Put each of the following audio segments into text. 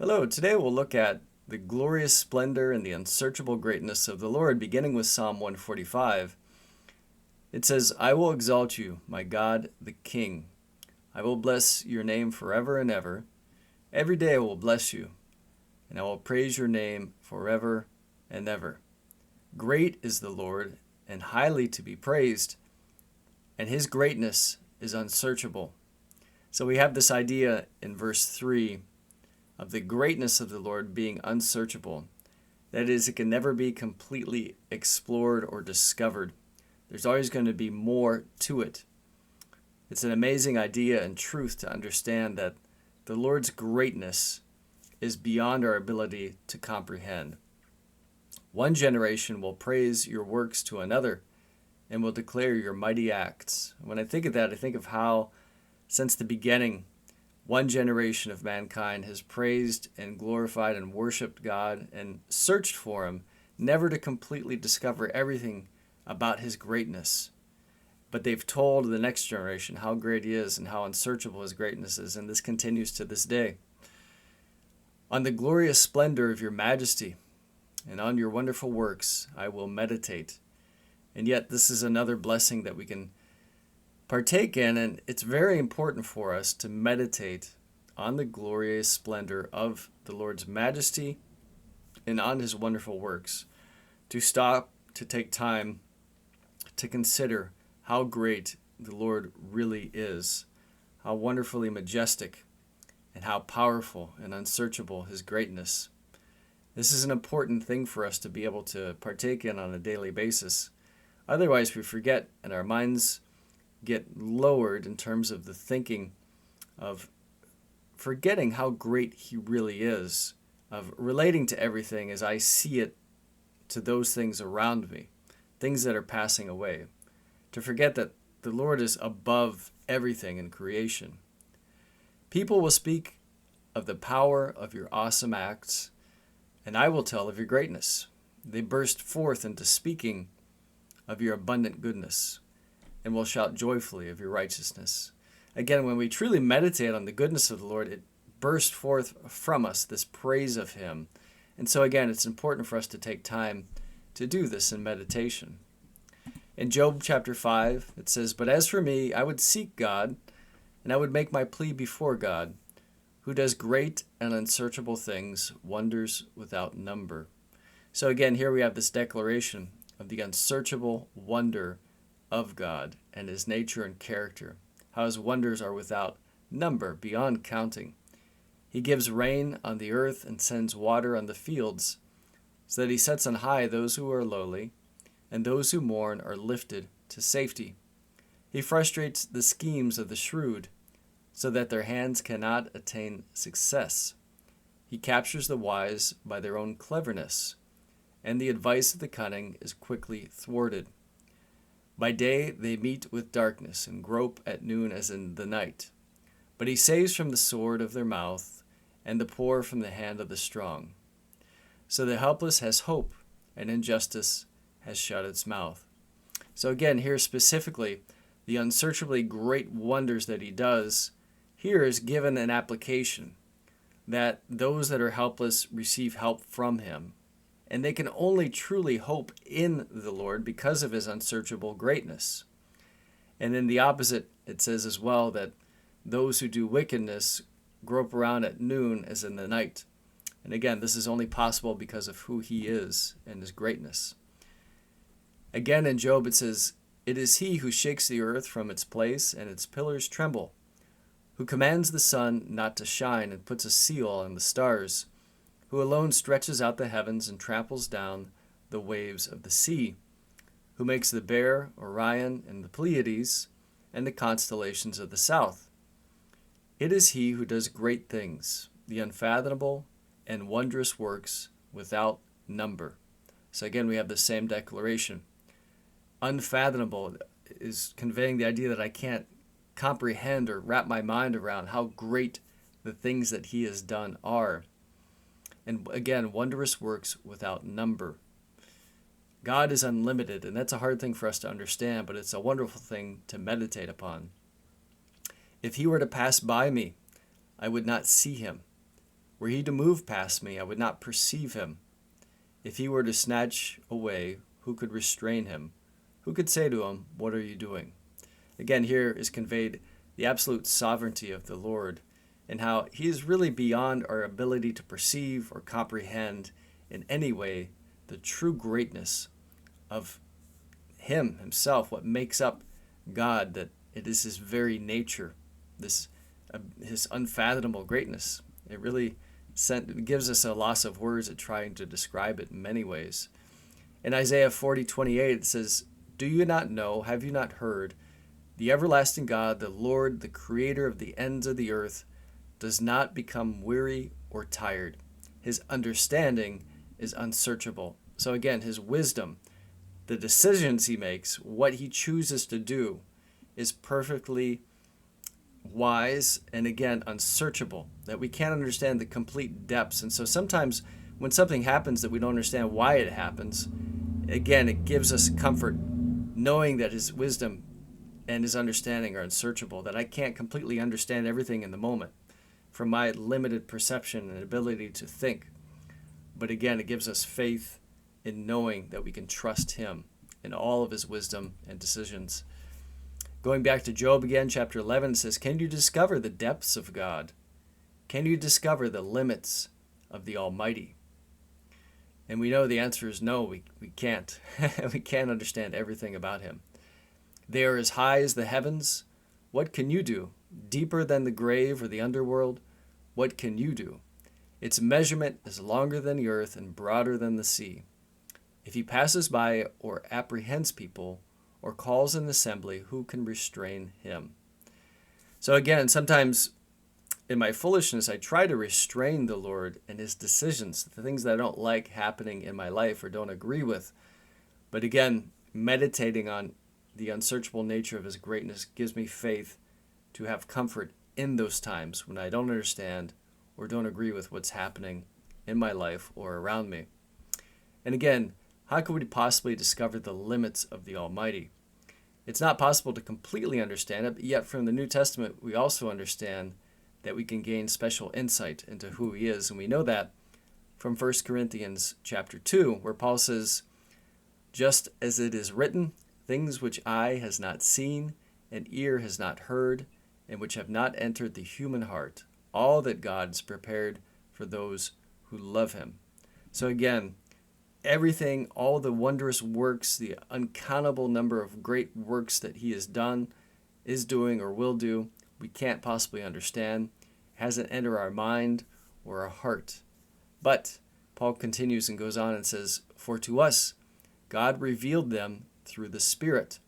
Hello, today we'll look at the glorious splendor and the unsearchable greatness of the Lord, beginning with Psalm 145. It says, I will exalt you, my God, the King. I will bless your name forever and ever. Every day I will bless you, and I will praise your name forever and ever. Great is the Lord, and highly to be praised, and his greatness is unsearchable. So we have this idea in verse 3 of the greatness of the Lord being unsearchable. That is, it can never be completely explored or discovered. There's always going to be more to it. It's an amazing idea and truth to understand that the Lord's greatness is beyond our ability to comprehend. One generation will praise your works to another and will declare your mighty acts. When I think of that, I think of how, since the beginning, one generation of mankind has praised and glorified and worshiped God and searched for him, never to completely discover everything about his greatness. But they've told the next generation how great he is and how unsearchable his greatness is, and this continues to this day. On the glorious splendor of your majesty and on your wonderful works I will meditate. And yet this is another blessing that we can partake in, and it's very important for us to meditate on the glorious splendor of the Lord's majesty and on his wonderful works, to stop, to take time to consider how great the Lord really is, how wonderfully majestic and how powerful and unsearchable his greatness. This is an important thing for us to be able to partake in on a daily basis. Otherwise we forget, and our minds get lowered in terms of the thinking of forgetting how great he really is, of relating to everything as I see it to those things around me, things that are passing away, to forget that the Lord is above everything in creation. People will speak of the power of your awesome acts, and I will tell of your greatness. They burst forth into speaking of your abundant goodness, and will shout joyfully of your righteousness. Again, when we truly meditate on the goodness of the Lord, it bursts forth from us, this praise of him. And so again, it's important for us to take time to do this in meditation. In Job chapter 5, it says, But as for me, I would seek God, and I would make my plea before God, who does great and unsearchable things, wonders without number. So again, here we have this declaration of the unsearchable wonder of God and his nature and character, how his wonders are without number, beyond counting. He gives rain on the earth and sends water on the fields, so that he sets on high those who are lowly, and those who mourn are lifted to safety. He frustrates the schemes of the shrewd, so that their hands cannot attain success. He captures the wise by their own cleverness, and the advice of the cunning is quickly thwarted. By day they meet with darkness and grope at noon as in the night. But he saves from the sword of their mouth and the poor from the hand of the strong. So the helpless has hope, and injustice has shut its mouth. So again, here specifically, the unsearchably great wonders that he does, here is given an application that those that are helpless receive help from him. And they can only truly hope in the Lord because of his unsearchable greatness. And in the opposite, it says as well that those who do wickedness grope around at noon as in the night. And again, this is only possible because of who he is and his greatness. Again, in Job, it says, It is he who shakes the earth from its place and its pillars tremble, who commands the sun not to shine and puts a seal on the stars, who alone stretches out the heavens and tramples down the waves of the sea, who makes the Bear, Orion, and the Pleiades, and the constellations of the south. It is he who does great things, the unfathomable and wondrous works without number. So again, we have the same declaration. Unfathomable is conveying the idea that I can't comprehend or wrap my mind around how great the things that he has done are. And again, wondrous works without number. God is unlimited, and that's a hard thing for us to understand, but it's a wonderful thing to meditate upon. If he were to pass by me, I would not see him. Were he to move past me, I would not perceive him. If he were to snatch away, who could restrain him? Who could say to him, what are you doing? Again, here is conveyed the absolute sovereignty of the Lord and how he is really beyond our ability to perceive or comprehend in any way the true greatness of him himself, what makes up God, that it is his very nature, this his unfathomable greatness. It really gives us a loss of words at trying to describe it in many ways. In Isaiah 40:28, it says, do you not know, have you not heard, the everlasting God, the Lord, the creator of the ends of the earth, does not become weary or tired. His understanding is unsearchable. So again, his wisdom, the decisions he makes, what he chooses to do, is perfectly wise and again unsearchable, that we can't understand the complete depths. And so sometimes when something happens that we don't understand why it happens, again, it gives us comfort knowing that his wisdom and his understanding are unsearchable, that I can't completely understand everything in the moment from my limited perception and ability to think. But again, it gives us faith in knowing that we can trust him in all of his wisdom and decisions. Going back to Job again, chapter 11, it says, can you discover the depths of God? Can you discover the limits of the Almighty? And we know the answer is no, we can't. We can't understand everything about him. They are as high as the heavens. What can you do? Deeper than the grave or the underworld? What can you do? Its measurement is longer than the earth and broader than the sea. If he passes by or apprehends people or calls an assembly, who can restrain him? So again, sometimes in my foolishness, I try to restrain the Lord and his decisions, the things that I don't like happening in my life or don't agree with. But again, meditating on the unsearchable nature of his greatness gives me faith to have comfort in those times when I don't understand or don't agree with what's happening in my life or around me. And again, how could we possibly discover the limits of the Almighty? It's not possible to completely understand it, but yet from the New Testament, we also understand that we can gain special insight into who he is. And we know that from 1 Corinthians chapter 2, where Paul says, just as it is written, things which eye has not seen and ear has not heard, and which have not entered the human heart, all that God's prepared for those who love him. So again, everything, all the wondrous works, the uncountable number of great works that he has done, is doing, or will do, we can't possibly understand. It hasn't entered our mind or our heart. But Paul continues and goes on and says, for to us God revealed them through the Spirit.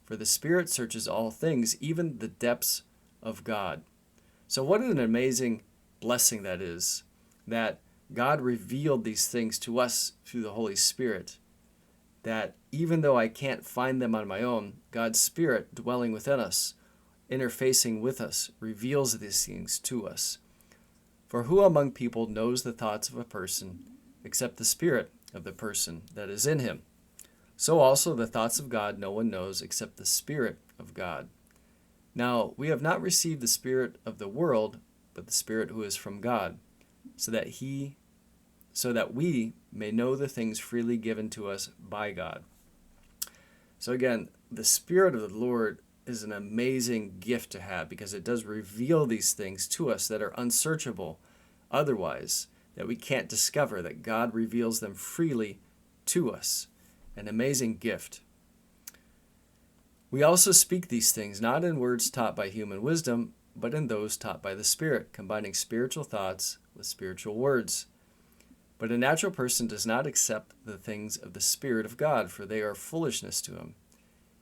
For the Spirit searches all things, even the depths of God. So what an amazing blessing that is, that God revealed these things to us through the Holy Spirit, that even though I can't find them on my own, God's Spirit dwelling within us, interfacing with us, reveals these things to us. For who among people knows the thoughts of a person except the spirit of the person that is in him? So also the thoughts of God no one knows except the Spirit of God. Now we have not received the spirit of the world, but the Spirit who is from God, so that we may know the things freely given to us by God. So again, the Spirit of the Lord is an amazing gift to have, because it does reveal these things to us that are unsearchable otherwise, that we can't discover, that God reveals them freely to us. An amazing gift. We also speak these things not in words taught by human wisdom, but in those taught by the Spirit, combining spiritual thoughts with spiritual words. But a natural person does not accept the things of the Spirit of God, for they are foolishness to him,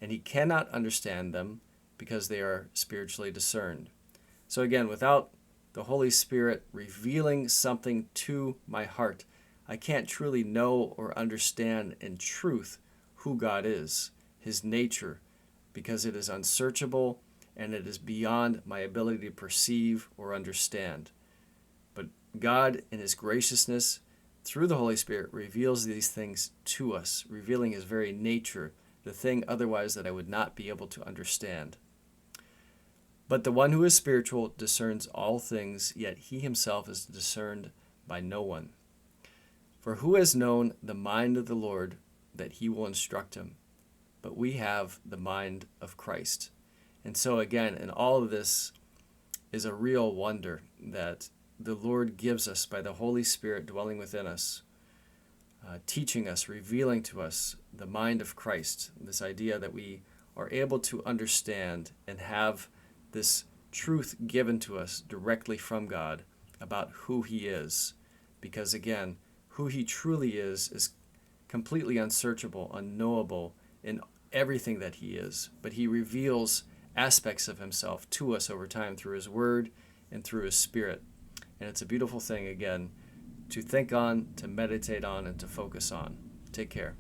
and he cannot understand them because they are spiritually discerned. So again, without the Holy Spirit revealing something to my heart, I can't truly know or understand in truth who God is, his nature, because it is unsearchable and it is beyond my ability to perceive or understand. But God, in his graciousness, through the Holy Spirit, reveals these things to us, revealing his very nature, the thing otherwise that I would not be able to understand. But the one who is spiritual discerns all things, yet he himself is discerned by no one. For who has known the mind of the Lord that he will instruct him? But we have the mind of Christ. And so again, in all of this is a real wonder that the Lord gives us by the Holy Spirit dwelling within us, teaching us, revealing to us the mind of Christ, this idea that we are able to understand and have this truth given to us directly from God about who he is. Because again, who he truly is completely unsearchable, unknowable in everything that he is. But he reveals aspects of himself to us over time through his word and through his spirit. And it's a beautiful thing, again, to think on, to meditate on, and to focus on. Take care.